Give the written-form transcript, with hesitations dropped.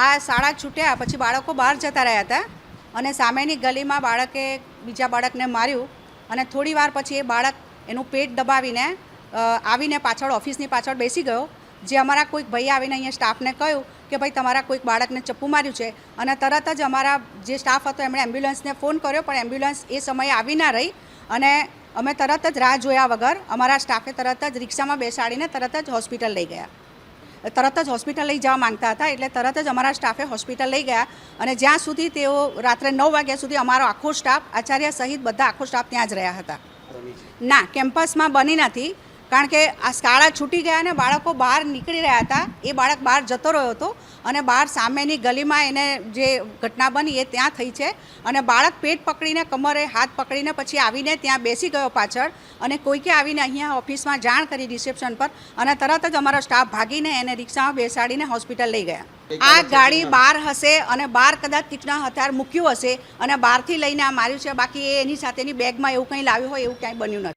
આ શાળા છૂટ્યા પછી બાળકો બહાર જતા રહ્યા હતા અને સામેની ગલીમાં બાળકે બીજા બાળકને માર્યું અને થોડી વાર પછી એ બાળક એનું પેટ દબાવીને આવીને પાછળ ઓફિસની પાછળ બેસી ગયો, જે અમારા કોઈક ભાઈ આવીને અહીંયા સ્ટાફને કહ્યું કે ભાઈ તમારા કોઈક બાળકને ચપ્પુ માર્યું છે અને તરત જ અમારા જે સ્ટાફ હતો એમણે એમ્બ્યુલન્સને ફોન કર્યો, પણ એમ્બ્યુલન્સ એ સમયે આવી ના રહી અને અમે તરત જ રાહ જોયા વગર અમારા સ્ટાફે તરત જ રિક્ષામાં બેસાડીને તરત જ હોસ્પિટલ લઈ ગયા. તરત જ હોસ્પિટલ લઈ જવા માંગતા હતા એટલે તરત જ અમારા સ્ટાફે હોસ્પિટલ લઈ ગયા અને જ્યાં સુધી તેઓ રાત્રે 9 વાગ્યા સુધી અમારો આખો સ્ટાફ, આચાર્ય સહિત બધા આખો સ્ટાફ ત્યાં જ રહ્યા હતા. ના, કેમ્પસમાં બની નથી, કારણ કે આ શાળા છૂટી ગયા અને બાળકો બહાર નીકળી રહ્યા હતા. એ બાળક બહાર જતો રહ્યો હતો અને બહાર સામેની ગલીમાં એને જે ઘટના બની એ ત્યાં થઈ છે અને બાળક પેટ પકડીને, કમરે હાથ પકડીને પછી આવીને ત્યાં બેસી ગયો પાછળ અને કોઈકે આવીને અહીંયા ઓફિસમાં જાણ કરી રિસેપ્શન પર અને તરત જ અમારો સ્ટાફ ભાગીને એને રિક્ષામાં બેસાડીને હોસ્પિટલ લઈ ગયા. આ ગાડી બહાર હશે અને બહાર કદાચ તીક્ષ્ણ હથિયાર મૂક્યું હશે અને બહારથી લઈને આ માર્યું છે, બાકી એની સાથેની બેગમાં એવું કંઈ લાવ્યું હોય એવું ક્યાંય બન્યું નથી.